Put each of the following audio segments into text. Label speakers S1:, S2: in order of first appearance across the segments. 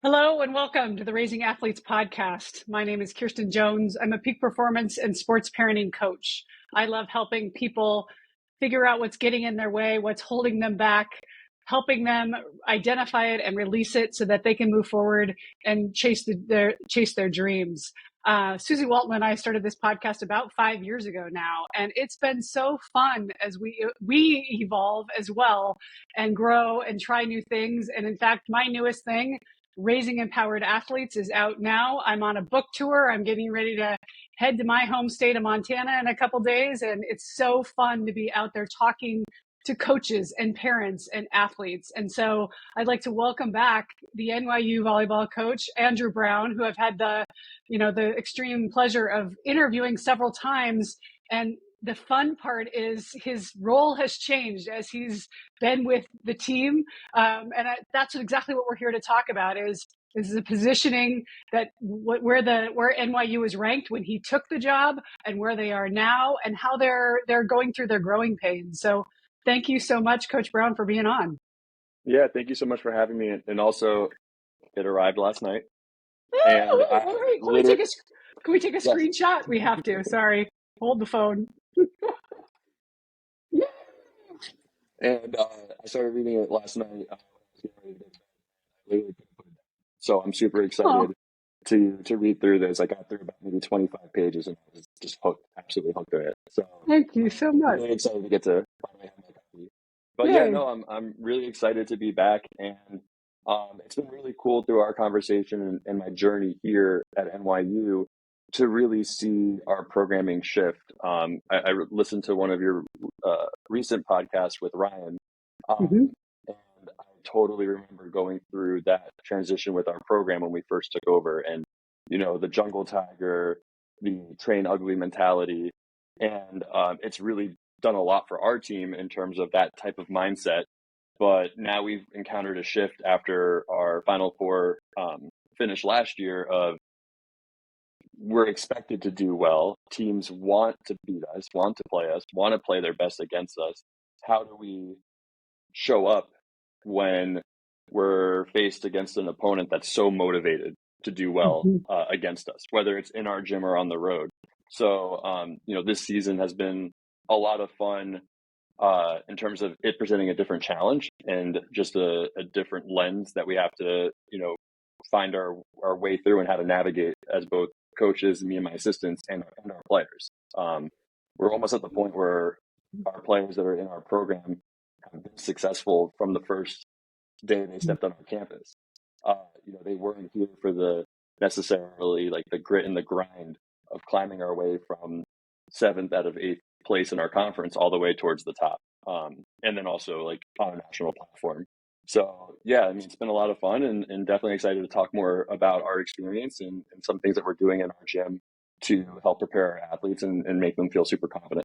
S1: Hello and welcome to the Raising Athletes podcast. My name is Kirsten Jones. I'm a peak performance and sports parenting coach. I love helping people figure out what's getting in their way, what's holding them back, helping them identify it and release it so that they can move forward and chase their dreams. Susie Walton and I started this podcast about 5 years ago now, and it's been so fun as we evolve as well and grow and try new things. And in fact, my newest thing, Raising Empowered Athletes, is out now. I'm on a book tour. I'm getting ready to head to my home state of Montana in a couple days. And it's so fun to be out there talking to coaches and parents and athletes. And so I'd like to welcome back the NYU Volleyball coach, Andrew Brown, who I've had the extreme pleasure of interviewing several times. And the fun part is his role has changed as he's been with the team. That's exactly what we're here to talk about is the positioning that where NYU was ranked when he took the job and where they are now and how they're going through their growing pains. So thank you so much, Coach Brown, for being on.
S2: Yeah, thank you so much for having me. And also, it arrived last night.
S1: And all right. Can we take a screenshot? We have to. Sorry. Hold the phone.
S2: Yeah. And I started reading it last night. So I'm super excited to read through this. I got through about maybe 25 pages and I was just absolutely hooked on it. So
S1: thank you so much.
S2: I'm really excited to get to finally have my copy. But yeah, no, I'm really excited to be back, and it's been really cool through our conversation and my journey here at NYU to really see our programming shift. I listened to one of your recent podcasts with Ryan, and I totally remember going through that transition with our program when we first took over, and the jungle tiger, the train ugly mentality, and it's really done a lot for our team in terms of that type of mindset. But now we've encountered a shift after our Final Four finish last year of we're expected to do well. Teams want to beat us, want to play us, want to play their best against us. How do we show up when we're faced against an opponent that's so motivated to do well against us, whether it's in our gym or on the road? So, this season has been a lot of fun in terms of it presenting a different challenge and just a different lens that we have to, find our way through and how to navigate as both coaches, me and my assistants, and our players. We're almost at the point where our players that are in our program have been successful from the first day they stepped on our campus. They weren't here for the necessarily like the grit and the grind of climbing our way from 7th out of 8th place in our conference all the way towards the top. And then also like on a national platform. So yeah, it's been a lot of fun and definitely excited to talk more about our experience and some things that we're doing in our gym to help prepare our athletes and make them feel super confident.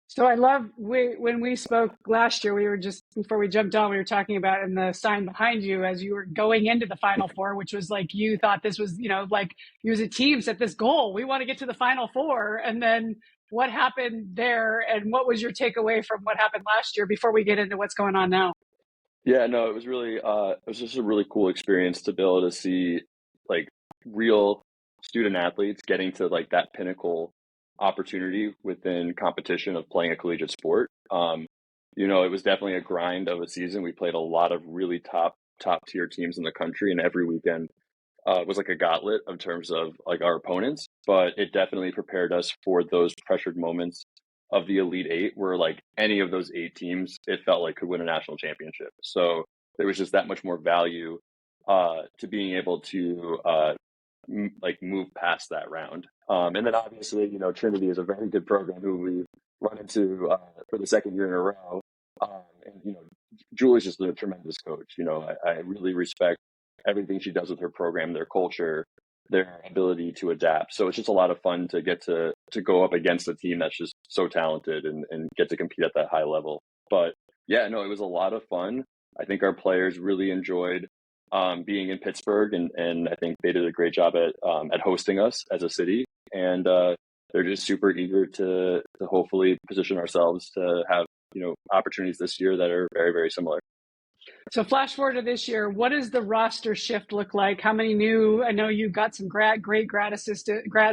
S1: So I love when we spoke last year, we were just, before we jumped on, we were talking about in the sign behind you as you were going into the Final Four, which was like, you thought this was, like you as a team set this goal. We want to get to the Final Four. And then what happened there and what was your takeaway from what happened last year before we get into what's going on now?
S2: Yeah, no, it was really, it was just a really cool experience to be able to see like real student athletes getting to like that pinnacle opportunity within competition of playing a collegiate sport. It was definitely a grind of a season. We played a lot of really top tier teams in the country, and every weekend was like a gauntlet in terms of like our opponents, but it definitely prepared us for those pressured moments of the Elite Eight, where like any of those 8 teams, it felt like could win a national championship. So there was just that much more value to being able to move past that round. And then obviously, Trinity is a very good program who we've run into for the second year in a row. And Julie's just a tremendous coach. I really respect everything she does with her program, their culture, their ability to adapt. So it's just a lot of fun to get to go up against a team that's just so talented and get to compete at that high level. But yeah, no, it was a lot of fun. I think our players really enjoyed being in Pittsburgh, and I think they did a great job at hosting us as a city. And they're just super eager to hopefully position ourselves to have opportunities this year that are very, very similar.
S1: So flash forward to this year, what does the roster shift look like? How many new, I know you've got some grad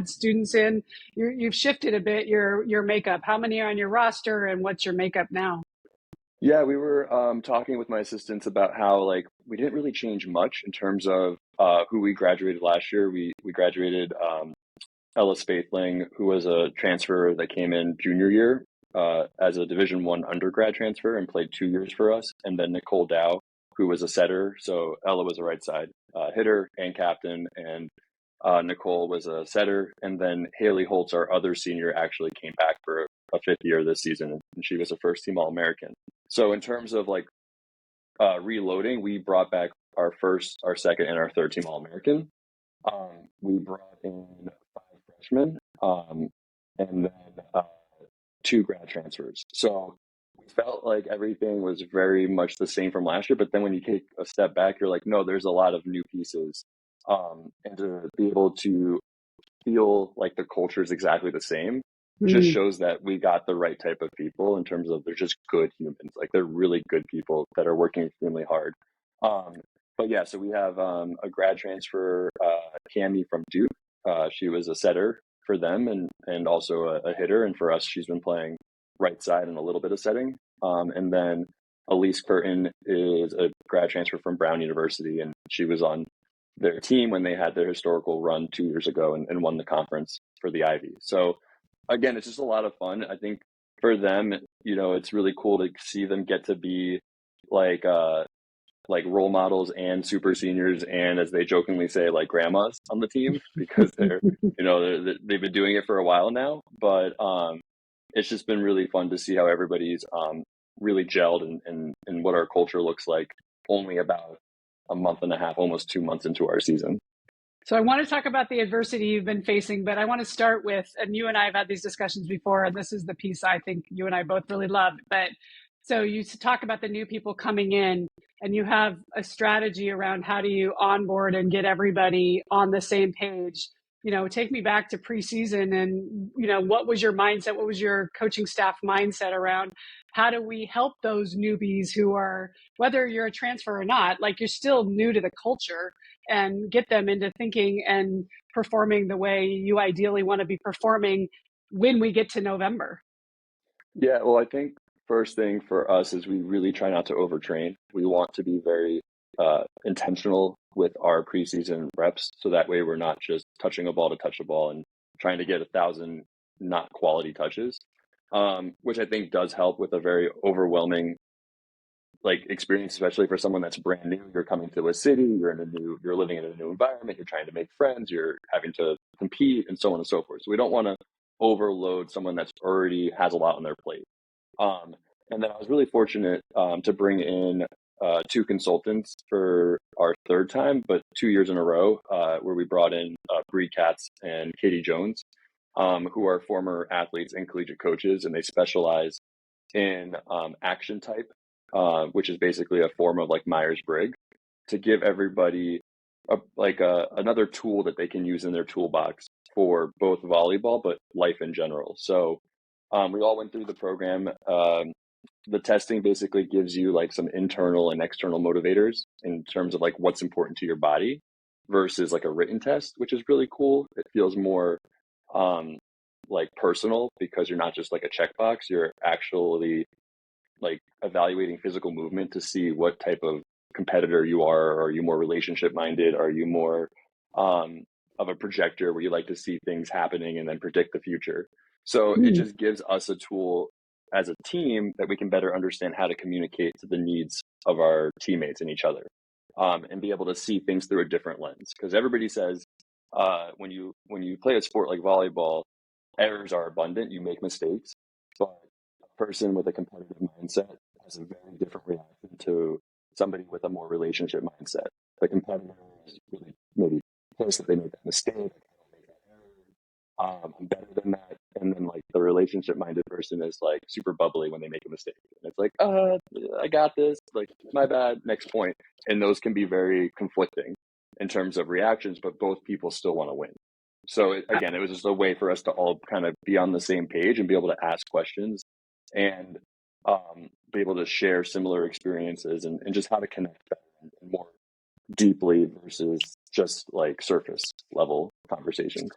S1: students in, you've shifted a bit your makeup. How many are on your roster and what's your makeup now?
S2: Yeah, we were talking with my assistants about how like we didn't really change much in terms of who we graduated last year. We graduated Ella Spaethling, who was a transfer that came in junior year as a Division I undergrad transfer and played 2 years for us, and then Nicole Dow, who was a setter. So Ella was a right side hitter and captain, and Nicole was a setter, and then Haley Holtz, our other senior, actually came back for a fifth year this season, and she was a first team All-American. So in terms of like reloading, we brought back our first, our second, and our third team All-American. We brought in 5 freshmen, and then 2 grad transfers. So we felt like everything was very much the same from last year. But then when you take a step back, you're like, no, there's a lot of new pieces. And to be able to feel like the culture is exactly the same just shows that we got the right type of people in terms of they're just good humans. Like they're really good people that are working extremely hard. But yeah, so we have a grad transfer, Cami from Duke. She was a setter for them and also a hitter. And for us, she's been playing right side and a little bit of setting. And then Elise Curtin is a grad transfer from Brown University, and she was on their team when they had their historical run 2 years ago and won the conference for the Ivy. So again, it's just a lot of fun. I think for them, you know, it's really cool to see them get to be like role models and super seniors, and as they jokingly say, like grandmas on the team, because they're, you know, they've been doing it for a while now. But it's just been really fun to see how everybody's really gelled and what our culture looks like only about a month and a half, almost 2 months into our season.
S1: So I want to talk about the adversity you've been facing, but I want to start with, and you and I have had these discussions before, and this is the piece I think you and I both really love. But so you talk about the new people coming in, and you have a strategy around how do you onboard and get everybody on the same page. You know, take me back to preseason and, you know, what was your mindset? What was your coaching staff mindset around how do we help those newbies who are, whether you're a transfer or not, like you're still new to the culture, and get them into thinking and performing the way you ideally want to be performing when we get to November?
S2: Yeah, well, I think first thing for us is we really try not to overtrain. We want to be very intentional with our preseason reps, so that way we're not just touching a ball to touch a ball and trying to get 1,000 not quality touches, which I think does help with a very overwhelming like experience, especially for someone that's brand new. You're coming to a city, you're living in a new environment, you're trying to make friends, you're having to compete, and so on and so forth. So we don't want to overload someone that's already has a lot on their plate. And then I was really fortunate to bring in 2 consultants for our third time, but 2 years in a row, where we brought in Bree Katz and Katie Jones, who are former athletes and collegiate coaches, and they specialize in action type, which is basically a form of like Meyers-Briggs, to give everybody another tool that they can use in their toolbox for both volleyball, but life in general. So we all went through the program. The testing basically gives you like some internal and external motivators in terms of like what's important to your body versus like a written test, which is really cool. It feels more like personal because you're not just like a checkbox, you're actually like evaluating physical movement to see what type of competitor you are. Are you more relationship minded? Are you more of a projector where you like to see things happening and then predict the future? So it just gives us a tool as a team that we can better understand how to communicate to the needs of our teammates and each other, and be able to see things through a different lens. Because everybody says when you play a sport like volleyball, errors are abundant. You make mistakes, but a person with a competitive mindset has a very different reaction to somebody with a more relationship mindset. The competitor is really maybe pissed that they made that mistake. I don't make that error. I'm better than that. And then like the relationship minded person is like super bubbly when they make a mistake. And it's like, I got this. Like, my bad. Next point. And those can be very conflicting in terms of reactions, but both people still want to win. So again, it was just a way for us to all kind of be on the same page and be able to ask questions. And be able to share similar experiences and just how to connect better and more deeply versus just like surface level conversations.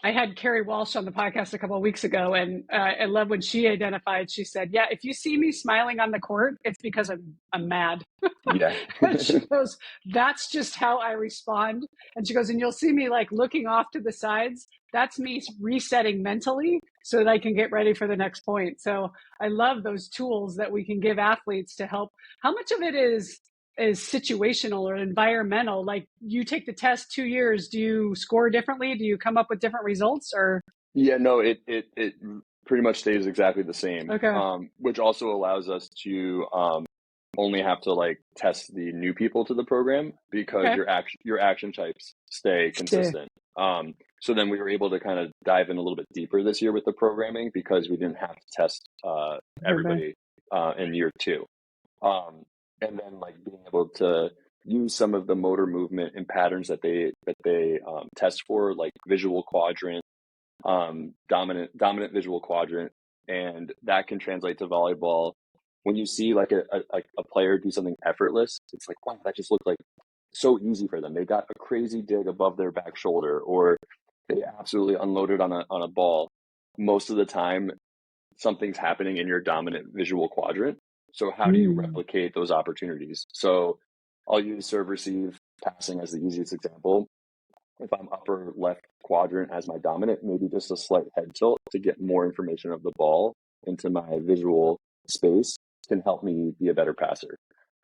S1: I had Carrie Walsh on the podcast a couple of weeks ago, and I love when she identified. She said, "Yeah, if you see me smiling on the court, it's because I'm mad."
S2: Yeah.
S1: And she goes, "That's just how I respond." And she goes, "And you'll see me like looking off to the sides. That's me resetting mentally so that I can get ready for the next point." So I love those tools that we can give athletes to help. How much of it is situational or environmental? Like, you take the test 2 years, do you score differently? Do you come up with different results? Or
S2: Yeah, no, it pretty much stays exactly the same.
S1: okay.
S2: Which also allows us to only have to like test the new people to the program because
S1: Okay.
S2: your action types stay consistent. So then we were able to kind of dive in a little bit deeper this year with the programming because we didn't have to test everybody in year 2. And then like being able to use some of the motor movement and patterns that they test for, like visual quadrant, dominant visual quadrant, and that can translate to volleyball. When you see like a player do something effortless, it's like, wow, that just looked like so easy for them. They got a crazy dig above their back shoulder, or they absolutely unloaded on a ball. Most of the time, something's happening in your dominant visual quadrant. So how do you replicate those opportunities? So I'll use serve receive passing as the easiest example. If I'm upper left quadrant as my dominant, maybe just a slight head tilt to get more information of the ball into my visual space can help me be a better passer.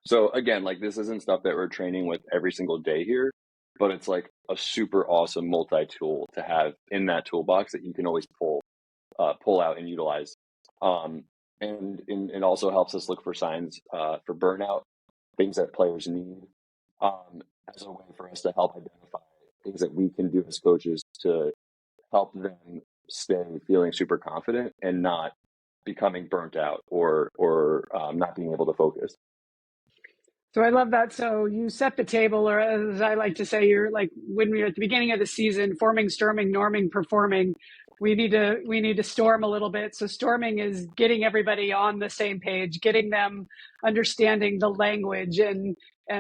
S2: So again, like this isn't stuff that we're training with every single day here, but it's like a super awesome multi-tool to have in that toolbox that you can always pull out and utilize. And it also helps us look for signs for burnout, things that players need, as a way for us to help identify things that we can do as coaches to help them stay feeling super confident and not becoming burnt out or not being able to focus.
S1: So I love that. So you set the table, or as I like to say, you're like when we're at the beginning of the season, forming, storming, norming, performing. We need to storm a little bit. So storming is getting everybody on the same page, getting them understanding the language, and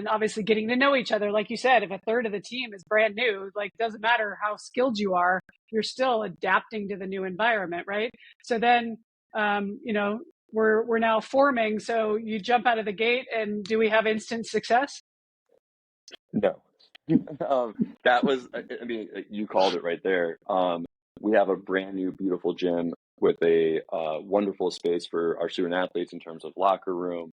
S1: obviously getting to know each other. Like you said, if a third of the team is brand new, like doesn't matter how skilled you are, you're still adapting to the new environment, right? So then, we're now forming. So you jump out of the gate, and do we have instant success?
S2: No. That was, I mean, you called it right there. We have a brand new, beautiful gym with a wonderful space for our student athletes in terms of locker room,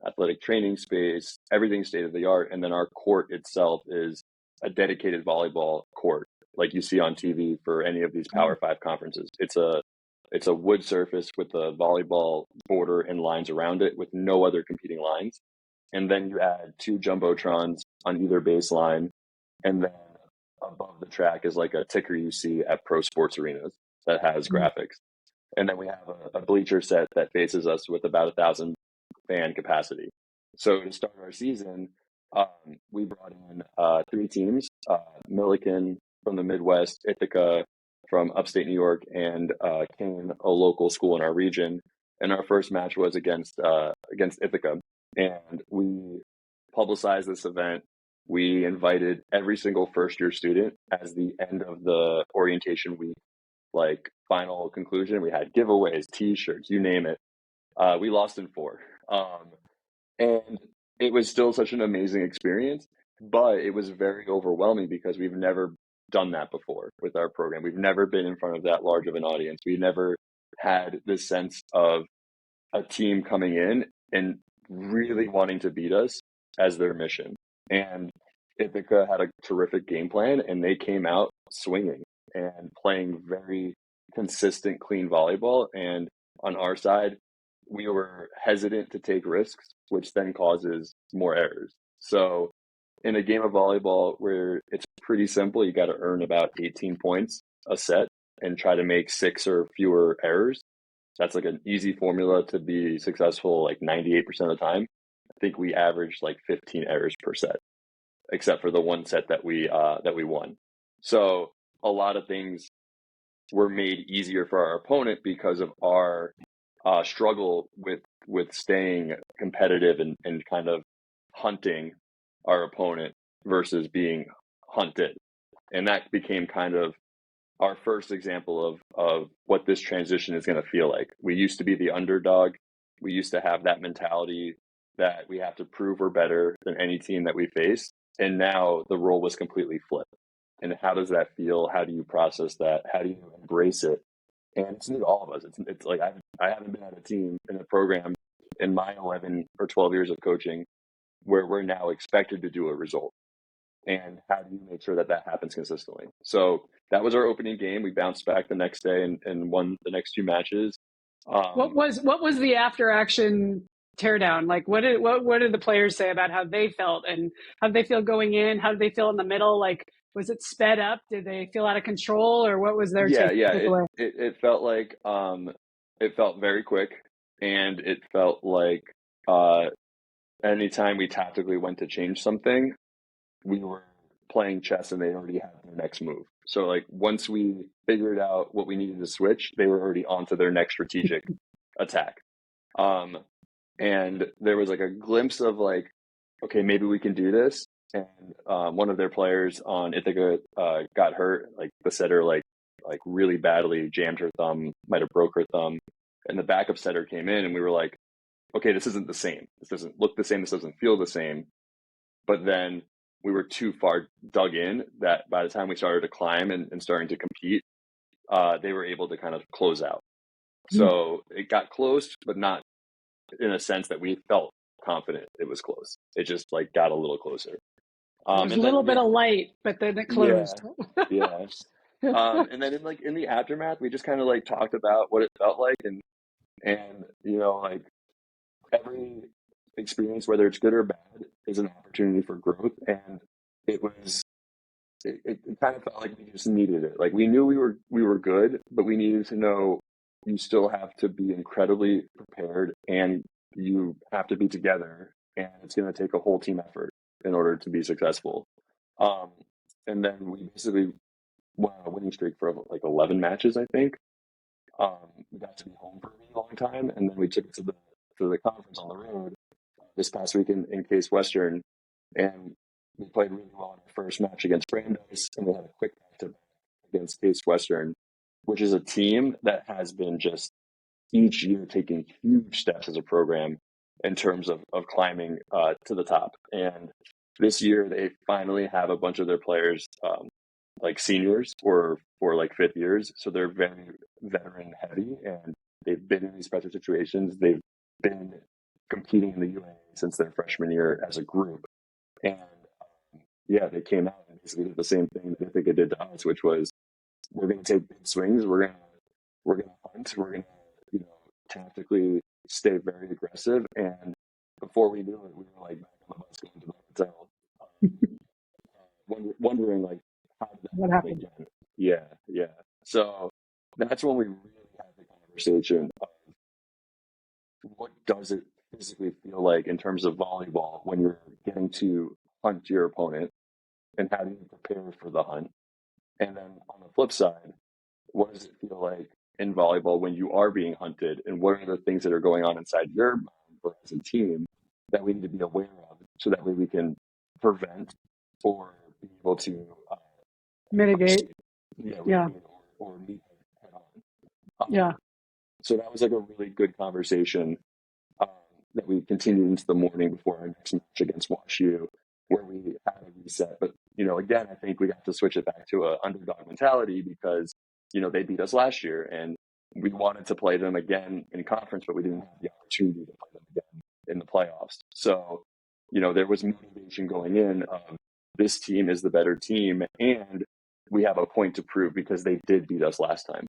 S2: athletic training space, everything state of the art. And then our court itself is a dedicated volleyball court, like you see on TV for any of these Power 5 conferences. It's a wood surface with a volleyball border and lines around it with no other competing lines. And then you add 2 jumbotrons on either baseline, and then above the track is like a ticker you see at pro sports arenas that has graphics. And then we have a bleacher set that faces us with about 1,000 fan capacity. So to start our season, we brought in 3 teams, Milliken from the Midwest, Ithaca from upstate New York, and Kane, a local school in our region. And our first match was against Ithaca. And we publicized this event. We invited every single first-year student as the end of the orientation week, like final conclusion. We had giveaways, T-shirts, you name it. We lost in 4. And it was still such an amazing experience, but it was very overwhelming because we've never done that before with our program. We've never been in front of that large of an audience. We never had this sense of a team coming in and really wanting to beat us as their mission. And Ithaca had a terrific game plan, and they came out swinging and playing very consistent, clean volleyball. And on our side, we were hesitant to take risks, which then causes more errors. So in a game of volleyball where it's pretty simple, you got to earn about 18 points a set and try to make 6 or fewer errors. That's like an easy formula to be successful like 98% of the time. I think we averaged like 15 errors per set, except for the one set that we won. So a lot of things were made easier for our opponent because of our struggle with staying competitive and kind of hunting our opponent versus being hunted. And that became kind of our first example of what this transition is going to feel like. We used to be the underdog. We used to have that mentality that we have to prove we're better than any team that we face. And now the role was completely flipped. And how does that feel? How do you process that? How do you embrace it? And it's new to all of us. It's like I haven't been at a team in a program in my 11 or 12 years of coaching where we're now expected to do a result. And how do you make sure that that happens consistently? So that was our opening game. We bounced back the next day and won the next two matches.
S1: What was the after action teardown? Like what did the players say about how they felt, and how did they feel going in? How did they feel in the middle? Like, was it sped up? Did they feel out of control, or what was their takeaway?
S2: It felt like it felt very quick, and it felt like anytime we tactically went to change something, we were playing chess and they already had their next move. So like once we figured out what we needed to switch, they were already on to their next strategic attack. And there was like a glimpse of like, okay, maybe we can do this. And one of their players on Ithaca got hurt. Like the setter like really badly jammed her thumb, might have broke her thumb. And the backup setter came in and we were like, okay, this isn't the same. This doesn't look the same. This doesn't feel the same. But then we were too far dug in that by the time we started to climb and starting to compete, they were able to kind of close out. So it got close, but not in a sense that we felt confident it was close. It just like got a little closer.
S1: There's a little bit of light, but then it closed.
S2: Yeah. And then in the aftermath, we just kind of like talked about what it felt like, and you know, like every experience, whether it's good or bad, is an opportunity for growth. And it kind of felt like we just needed it. Like we knew we were good, but we needed to know you still have to be incredibly prepared and you have to be together, and it's going to take a whole team effort in order to be successful. And then we basically went on a winning streak for like 11 matches, I think. We got to be home for a really long time, and then we took it to the conference on the road this past week in Case Western, and we played really well in our first match against Brandeis, and we had a quick back-to-back against Case Western, which is a team that has been just each year taking huge steps as a program in terms of climbing to the top. And this year they finally have a bunch of their players like seniors or like fifth years. So they're very veteran heavy, and they've been in these pressure situations. They've been competing in the UA since their freshman year as a group. And they came out and basically did the same thing that Ithaca did to us, which was we're going to take big swings. We're going to hunt. We're going to, tactically stay very aggressive. And before we knew it, we were like back on the bus going to the hotel, wondering like, how did that happen again? Yeah. So that's when we really had the conversation of what does it physically feel like in terms of volleyball when you're getting to hunt your opponent, and how do you prepare for the hunt? And then on the flip side, what does it feel like in volleyball when you are being hunted, and what are the things that are going on inside your mind or as a team that we need to be aware of, so that way we can prevent or be able to
S1: mitigate.
S2: Or meet head on. So that was like a really good conversation that we continued into the morning before our next match against WashU, where we had a reset. But, again, I think we have to switch it back to an underdog mentality because, they beat us last year, and we wanted to play them again in conference, but we didn't have the opportunity to play them again in the playoffs. So, there was motivation going in of this team is the better team, and we have a point to prove because they did beat us last time.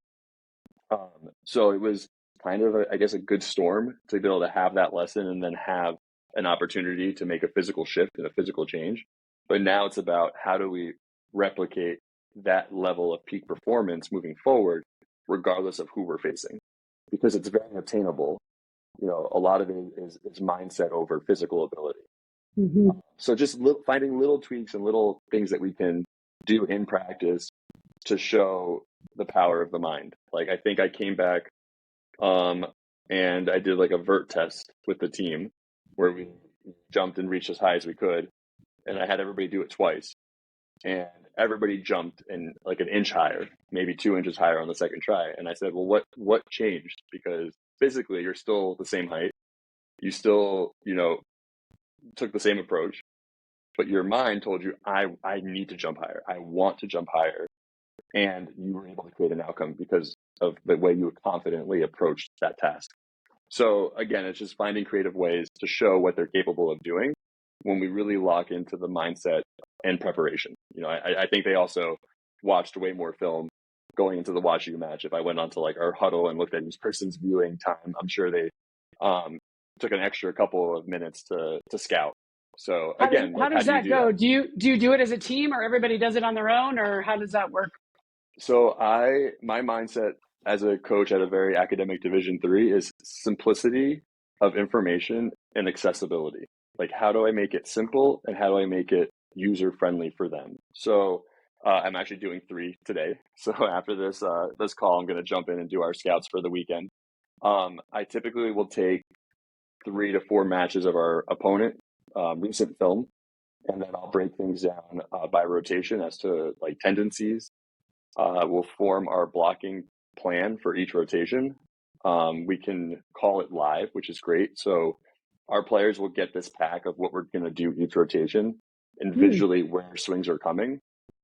S2: So it was kind of, a good storm to be able to have that lesson and then have an opportunity to make a physical shift and a physical change. But now it's about how do we replicate that level of peak performance moving forward, regardless of who we're facing, because it's very obtainable. A lot of it is mindset over physical ability. So just finding little tweaks and little things that we can do in practice to show the power of the mind. Like I think I came back and I did like a vert test with the team where we jumped and reached as high as we could. And I had everybody do it twice. And everybody jumped in like an inch higher, maybe 2 inches higher on the second try. And I said, well, what changed? Because physically you're still the same height. You still, took the same approach, but your mind told you, I need to jump higher. I want to jump higher. And you were able to create an outcome because of the way you confidently approached that task. So again, it's just finding creative ways to show what they're capable of doing when we really lock into the mindset and preparation. I think they also watched way more film going into the WashU match. If I went onto like our huddle and looked at each person's viewing time, I'm sure they took an extra couple of minutes to scout. So again,
S1: how does that go? Do you do it as a team, or everybody does it on their own, or how does that work?
S2: So my mindset as a coach at a very academic Division III is simplicity of information and accessibility. Like, how do I make it simple and how do I make it user friendly for them? So I'm actually doing 3 today. So after this call, I'm going to jump in and do our scouts for the weekend. I typically will take 3 to 4 matches of our opponent, recent film, and then I'll break things down by rotation as to like tendencies. We'll form our blocking plan for each rotation. We can call it live, which is great. So our players will get this pack of what we're going to do each rotation and visually where swings are coming,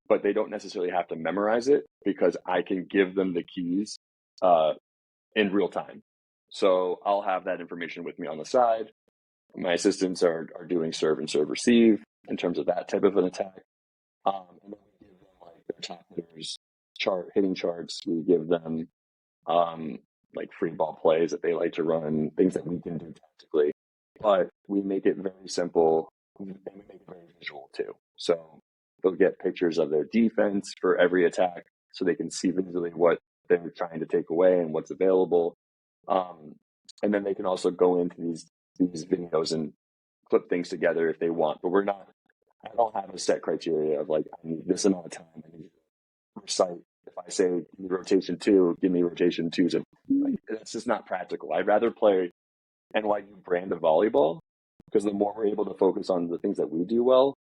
S2: but they don't necessarily have to memorize it because I can give them the keys in real time. So I'll have that information with me on the side. My assistants are doing serve and serve receive in terms of that type of an attack. And then we give them like their top hitters hitting charts. We give them like free ball plays that they like to run, things that we can do tactically. But we make it very simple and we make it very visual too. So they'll get pictures of their defense for every attack so they can see visually what they're trying to take away and what's available. And then they can also go into these videos and clip things together if they want. But I don't have a set criteria of like, I need this amount of time. I need to recite. If I say rotation 2, give me rotation 2s. Like, that's just not practical. I'd rather play NYU brand of volleyball because the more we're able to focus on the things that we do well,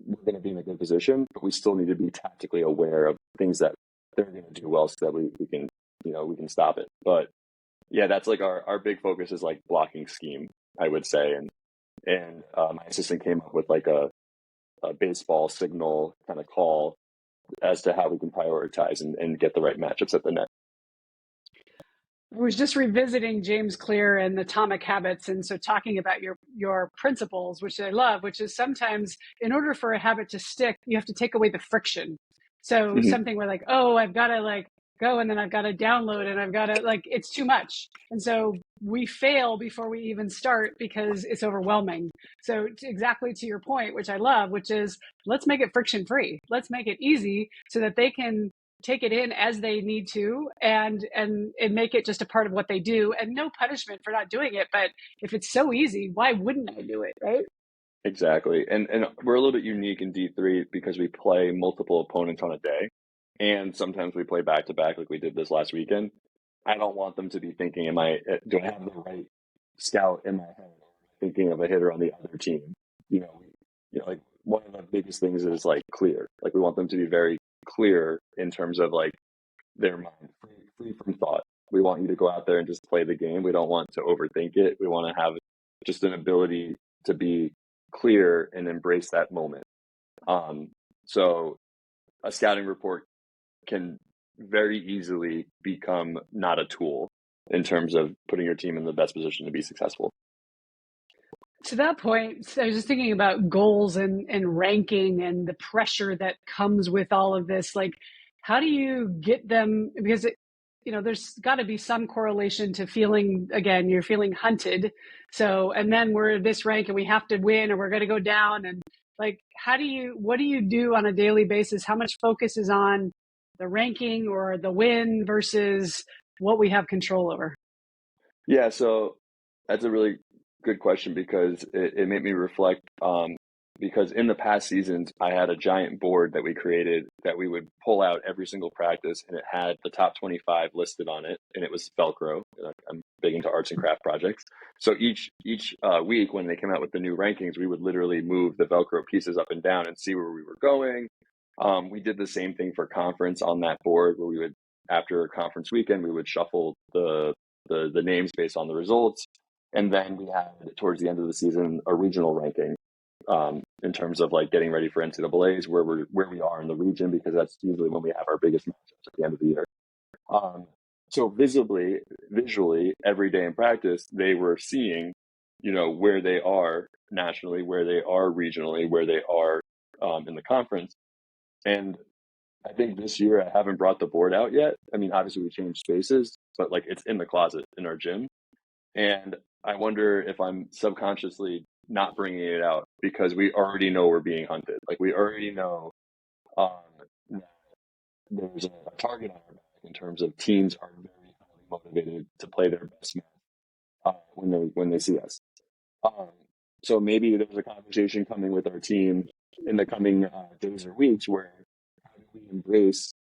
S2: we're going to be in a good position, but we still need to be tactically aware of things that they're going to do well so that we can stop it. But yeah, that's like our big focus is like blocking scheme, I would say. And my assistant came up with like a baseball signal kind of call as to how we can prioritize and get the right matchups at the net.
S1: I was just revisiting James Clear and Atomic Habits, and so talking about your principles, which I love, which is sometimes in order for a habit to stick, you have to take away the friction. So something where like, oh, I've got to like go and then I've got to download and I've got to like, it's too much. And so we fail before we even start because it's overwhelming. So exactly to your point, which I love, which is let's make it friction free. Let's make it easy so that they can take it in as they need to and make it just a part of what they do, and no punishment for not doing it. But if it's so easy, why wouldn't I do it, right?
S2: Exactly. And we're a little bit unique in D3 because we play multiple opponents on a day. And sometimes we play back to back like we did this last weekend. I don't want them to be thinking, do I have the right scout in my head, thinking of a hitter on the other team? Like one of the biggest things is like clear. Like we want them to be very clear in terms of like their mind, free from thought. We want you to go out there and just play the game. We don't want to overthink it. We want to have just an ability to be clear and embrace that moment. So a scouting report can very easily become not a tool in terms of putting your team in the best position to be successful.
S1: To that point, I was just thinking about goals and ranking and the pressure that comes with all of this. Like, how do you get them? Because there's got to be some correlation to feeling, again, you're feeling hunted. So, and then we're this rank and we have to win or we're going to go down. And like, what do you do on a daily basis? How much focus is on the ranking or the win versus what we have control over?
S2: Yeah, so that's a really good question because it made me reflect. because in the past seasons, I had a giant board that we created that we would pull out every single practice, and it had the top 25 listed on it, and it was Velcro. I'm big into arts and craft projects. So each week when they came out with the new rankings, we would literally move the Velcro pieces up and down and see where we were going. We did the same thing for conference on that board, where we would, after a conference weekend, we would shuffle the names based on the results. And then we had, towards the end of the season, a regional ranking in terms of like getting ready for NCAAs, where we are in the region, because that's usually when we have our biggest matchups at the end of the year. So visually, every day in practice, they were seeing, where they are nationally, where they are regionally, where they are in the conference. And I think this year I haven't brought the board out yet. I mean, obviously we changed spaces, but like it's in the closet in our gym. And I wonder if I'm subconsciously not bringing it out because we already know we're being hunted. Like we already know that there's a target on our back in terms of teams are very highly motivated to play their best match when they see us. So maybe there's a conversation coming with our team in the coming days or weeks where how do we embrace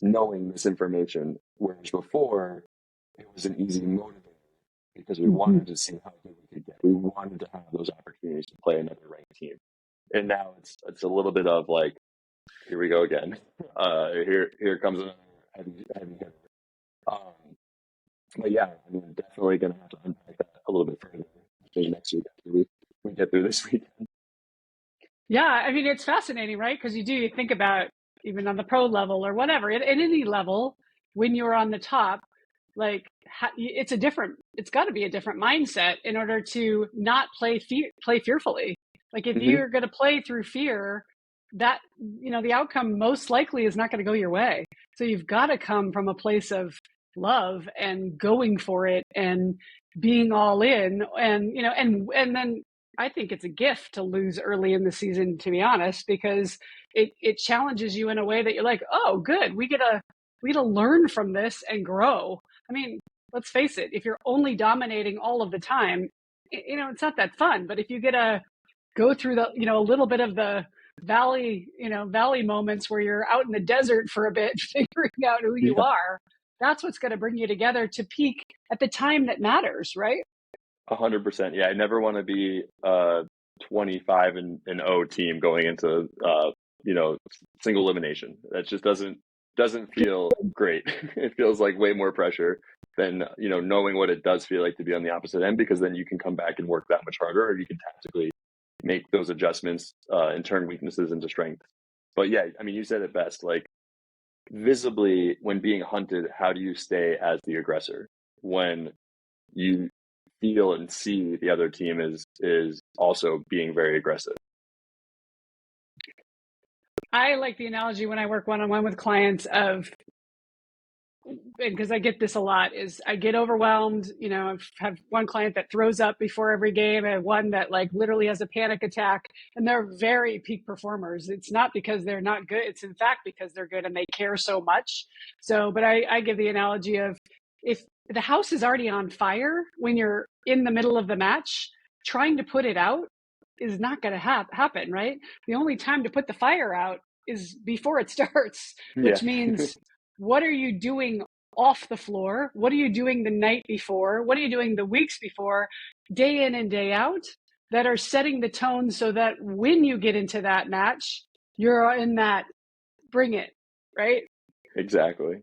S2: knowing this information, whereas before it was an easy motivator because we wanted to see how good we could get. We wanted to have those opportunities to play another ranked team. And now it's a little bit of like, here we go again. Here comes another heavy hitter. But yeah, I mean, definitely going to have to unpack that a little bit further next week after we get through this weekend.
S1: Yeah, I mean, it's fascinating, right? Because you think about even on the pro level or whatever, at any level, when you're on the top, like it's got to be a different mindset in order to not play fearfully. Like if you're going to play through fear, that, the outcome most likely is not going to go your way. So you've got to come from a place of love and going for it and being all in, and, and then I think it's a gift to lose early in the season, to be honest, because it challenges you in a way that you're like, oh, good, we get to learn from this and grow. I mean, let's face it, if you're only dominating all of the time, it's not that fun. But if you get to go through the, a little bit of the valley moments where you're out in the desert for a bit, figuring out who you are, that's what's going to bring you together to peak at the time that matters, right?
S2: 100%. Yeah, I never want to be a 25 and 0 team going into single elimination. That just doesn't feel great. It feels like way more pressure than knowing what it does feel like to be on the opposite end, because then you can come back and work that much harder, or you can tactically make those adjustments and turn weaknesses into strengths. But yeah, I mean, you said it best. Like visibly, when being hunted, how do you stay as the aggressor when you feel and see the other team is also being very aggressive?
S1: I like the analogy when I work one-on-one with clients of, because I get this a lot, is I get overwhelmed. I have one client that throws up before every game. I have one that like literally has a panic attack, and they're very peak performers. It's not because they're not good. It's in fact because they're good and they care so much. So, but I give the analogy of, if the house is already on fire when you're in the middle of the match, trying to put it out is not going to happen, right? The only time to put the fire out is before it starts, which means what are you doing off the floor? What are you doing the night before? What are you doing the weeks before, day in and day out, that are setting the tone so that when you get into that match, you're in that bring it, right?
S2: Exactly.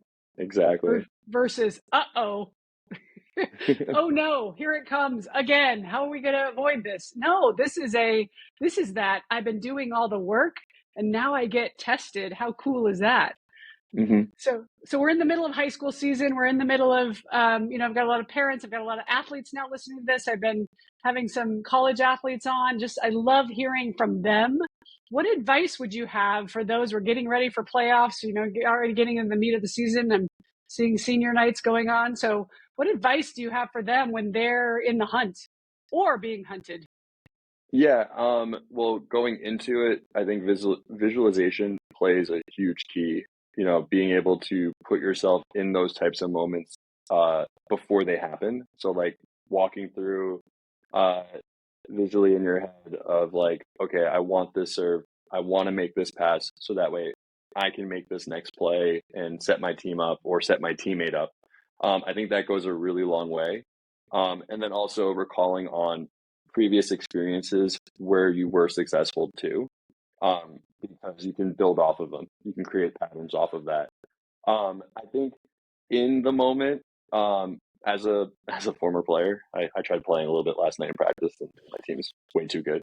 S1: Versus, oh no, here it comes again. How are we going to avoid this? No, this is that I've been doing all the work and now I get tested. How cool is that? So we're in the middle of high school season. We're in the middle of, I've got a lot of parents. I've got a lot of athletes now listening to this. I've been having some college athletes on. I love hearing from them. What advice would you have for those who are getting ready for playoffs, already getting in the meat of the season and seeing senior nights going on? So what advice do you have for them when they're in the hunt or being hunted?
S2: Yeah. Well, going into it, I think visualization plays a huge key. Being able to put yourself in those types of moments before they happen. So like walking through visually in your head of like, okay, I want this serve. I want to make this pass so that way I can make this next play and set my team up or set my teammate up. I think that goes a really long way. And then also recalling on previous experiences where you were successful too, because you can build off of them. You can create patterns off of that. I think in the moment, as a former player, I tried playing a little bit last night in practice, and my team is way too good.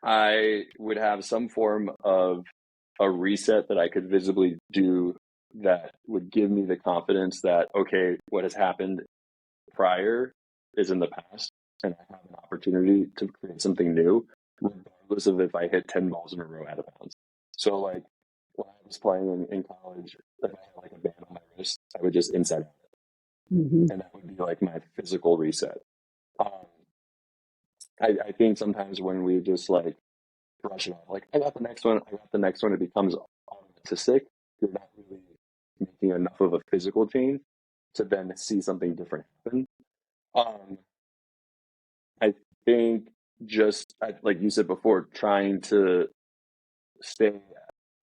S2: I would have some form of a reset that I could visibly do that would give me the confidence that, okay, what has happened prior is in the past, and I have an opportunity to create something new, regardless of if I hit 10 balls in a row out of bounds. So, like, when I was playing in college, if I had like a band on my wrist, I would just inside out. And that would be like my physical reset. I think sometimes when we just like brush it off, like I got the next one, it becomes automatic. You're not really making enough of a physical change to then see something different happen. I think just like you said before, trying to stay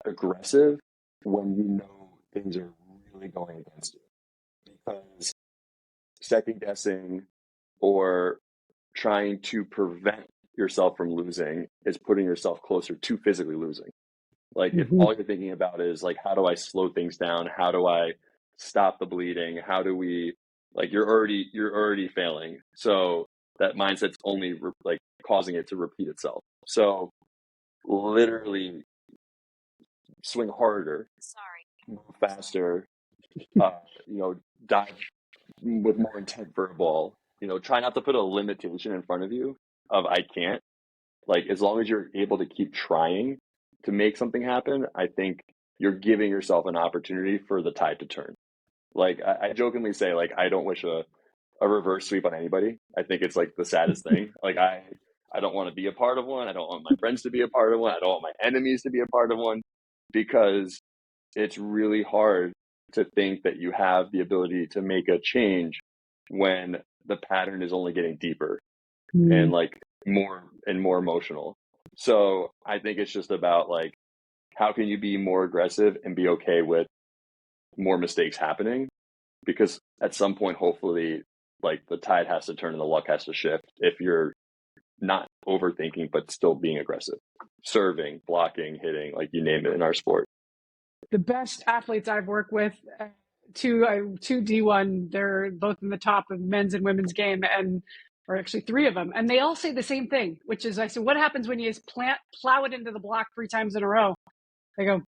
S2: aggressive when you know things are really going against you, because second guessing or trying to prevent yourself from losing is putting yourself closer to physically losing. Like if all you're thinking about is like, how do I slow things down? How do I stop the bleeding? How do we, like, you're already failing. So that mindset's only like causing it to repeat itself. So literally swing harder, move faster, dive with more intent for a ball. Try not to put a limitation in front of you of I can't. Like, as long as you're able to keep trying to make something happen, I think you're giving yourself an opportunity for the tide to turn. Like, I jokingly say, like, I don't wish a reverse sweep on anybody. I think it's like the saddest thing. Like, I don't want to be a part of one. I don't want my friends to be a part of one. I don't want my enemies to be a part of one, because it's really hard to think that you have the ability to make a change when the pattern is only getting deeper and like more and more emotional. So I think it's just about like, how can you be more aggressive and be okay with more mistakes happening? Because at some point, hopefully, like the tide has to turn and the luck has to shift if you're not overthinking, but still being aggressive, serving, blocking, hitting, like you name it in our sport.
S1: The best athletes I've worked with, two D1, they're both in the top of men's and women's game, or actually three of them. And they all say the same thing, which is, I said, what happens when you just plow it into the block 3 times in a row? They go,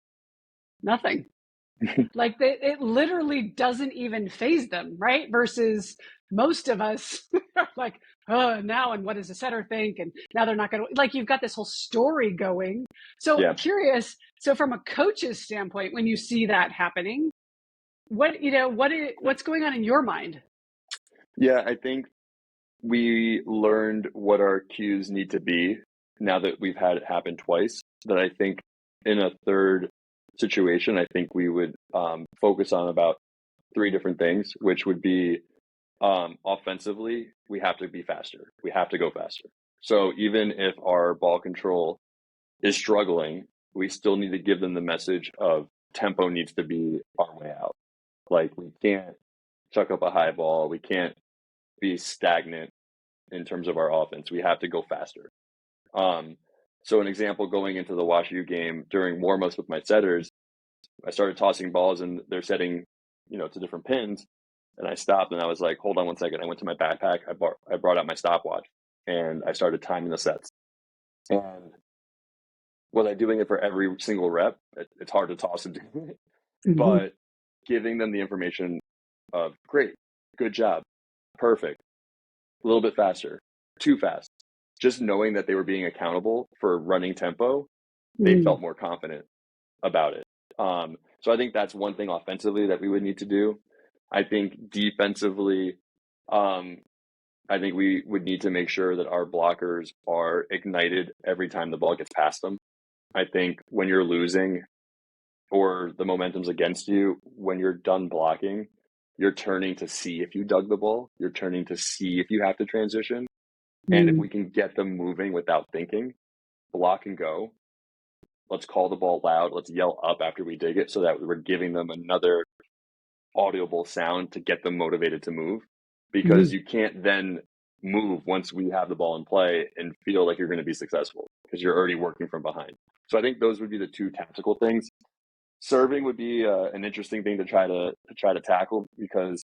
S1: nothing. Like it literally doesn't even phase them, right? Versus most of us are like, oh, now, and what does the setter think? And now they're not going to, like, you've got this whole story going. So
S2: Yeah.
S1: Curious. So from a coach's standpoint, when you see that happening, what's going on in your mind?
S2: Yeah, I think we learned what our cues need to be now that we've had it happen twice. That I think in a third situation, I think we would focus on about 3 different things, which would be offensively, we have to be faster. We have to go faster. So even if our ball control is struggling, we still need to give them the message of tempo needs to be our way out. Like, we can't chuck up a high ball. We can't be stagnant in terms of our offense. We have to go faster. So an example, going into the WashU game during warmups with my setters, I started tossing balls and they're setting, to different pins. And I stopped and I was like, hold on one second. I went to my backpack. I brought out my stopwatch and I started timing the sets. And was I doing it for every single rep? It's hard to toss and do it. But giving them the information of, great, good job, perfect, a little bit faster, too fast. Just knowing that they were being accountable for running tempo, they felt more confident about it. So I think that's one thing offensively that we would need to do. I think defensively, I think we would need to make sure that our blockers are ignited every time the ball gets past them. I think when you're losing or the momentum's against you, when you're done blocking, you're turning to see if you dug the ball. You're turning to see if you have to transition. And if we can get them moving without thinking, block and go, let's call the ball loud, let's yell up after we dig it so that we're giving them another audible sound to get them motivated to move, because you can't then move once we have the ball in play and feel like you're going to be successful because you're already working from behind. So I think those would be the two tactical things. Serving would be an interesting thing to try to tackle, because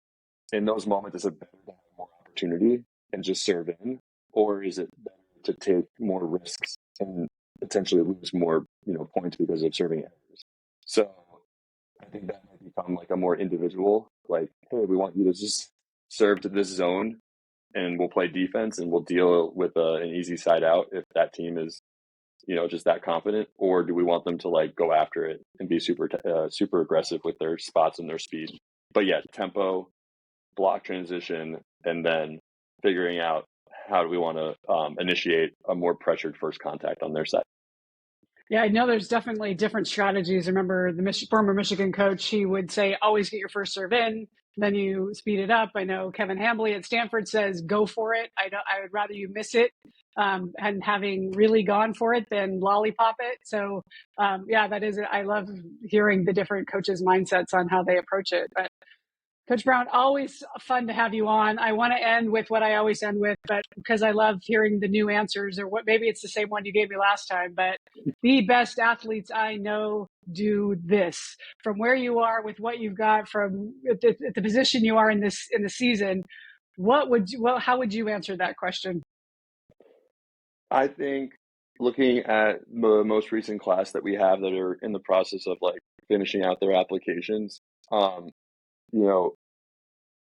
S2: in those moments, is it better to have more opportunity and just serve in, or is it better to take more risks and potentially lose more points because of serving errors? So I think that might become like a more individual, like, hey, we want you to just serve to this zone and we'll play defense and we'll deal with an easy side out if that team is, just that confident. Or do we want them to like go after it and be super aggressive with their spots and their speed? But yeah, tempo, block transition, and then figuring out how do we want to initiate a more pressured first contact on their side.
S1: Yeah, I know there's definitely different strategies. I remember the former Michigan coach, he would say, always get your first serve in, then you speed it up. I know Kevin Hambley at Stanford says, go for it. I would rather you miss it and having really gone for it than lollipop it. So yeah, that is it. I love hearing the different coaches' mindsets on how they approach it. But Coach Brown, always fun to have you on. I want to end with what I always end with, but because I love hearing the new answers, or what, maybe it's the same one you gave me last time, but the best athletes I know do this. From where you are with what you've got from at the position you are in the season, how would you answer that question?
S2: I think looking at the most recent class that we have that are in the process of like finishing out their applications,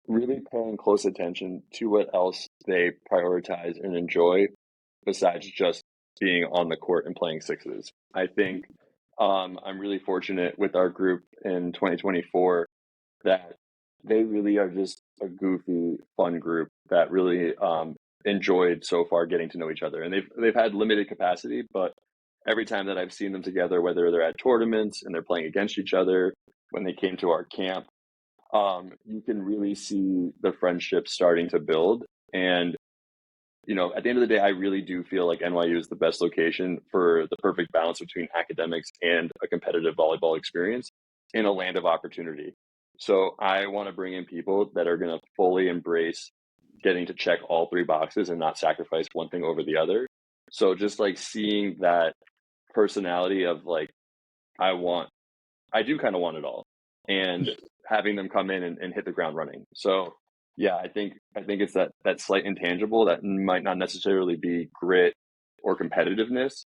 S2: really paying close attention to what else they prioritize and enjoy besides just being on the court and playing sixes. I think I'm really fortunate with our group in 2024 that they really are just a goofy, fun group that really enjoyed so far getting to know each other. And they've had limited capacity, but every time that I've seen them together, whether they're at tournaments and they're playing against each other, when they came to our camp, you can really see the friendship starting to build. And, at the end of the day, I really do feel like NYU is the best location for the perfect balance between academics and a competitive volleyball experience in a land of opportunity. So I want to bring in people that are going to fully embrace getting to check all three boxes and not sacrifice one thing over the other. So just like seeing that personality of like, I do kind of want it all, and having them come in and hit the ground running. So yeah, I think it's that slight intangible that might not necessarily be grit or competitiveness,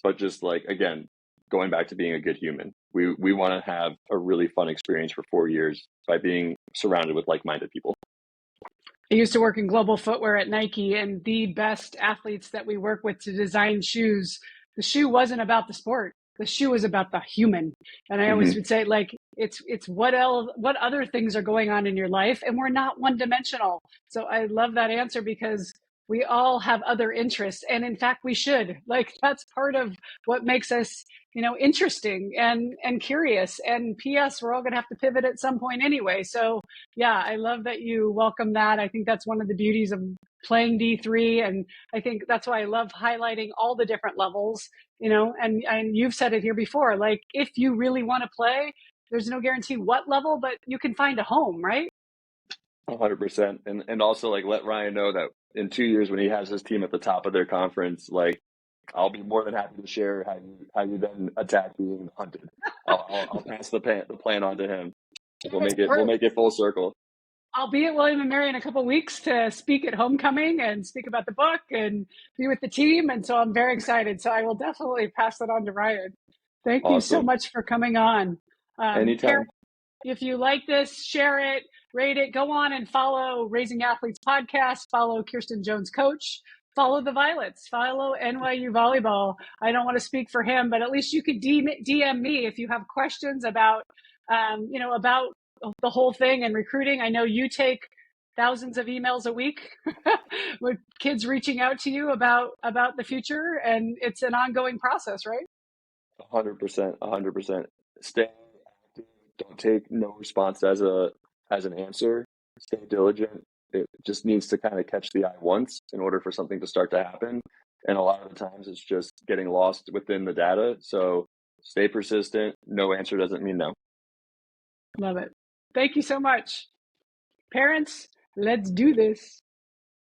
S2: but just like, again, going back to being a good human. We want to have a really fun experience for 4 years by being surrounded with like-minded people.
S1: I used to work in global footwear at Nike, and the best athletes that we work with to design shoes, the shoe wasn't about the sport. The shoe is about the human. And I always would say, like, it's what other things are going on in your life, and we're not one dimensional. So I love that answer, because we all have other interests, and in fact we should. Like, that's part of what makes us interesting and curious. And PS, we're all going to have to pivot at some point anyway. So yeah, I love that you welcome that. I think that's one of the beauties of playing D3. And I think that's why I love highlighting all the different levels, and you've said it here before, like, if you really want to play, there's no guarantee what level, but you can find a home, right?
S2: 100%. And also, like, let Ryan know that in 2 years when he has his team at the top of their conference, like, I'll be more than happy to share how you then attack being hunted. I'll pass the plan on to him. We'll make it full circle.
S1: I'll be at William & Mary in a couple of weeks to speak at homecoming and speak about the book and be with the team. And so I'm very excited. So I will definitely pass that on to Ryan. Thank you so much for coming on.
S2: Anytime.
S1: If you like this, share it, rate it, go on and follow Raising Athletes podcast, follow Kirsten Jones Coach, follow the Violets, follow NYU Volleyball. I don't want to speak for him, but at least you could DM me if you have questions about, about the whole thing and recruiting. I know you take thousands of emails a week with kids reaching out to you about the future, and it's an ongoing process, right?
S2: 100%. Stay active. Don't take no response as an answer. Stay diligent. it just needs to kind of catch the eye once in order for something to start to happen. And a lot of the times it's just getting lost within the data. So stay persistent. No answer doesn't mean no.
S1: Love it. Thank you so much. Parents, let's do this.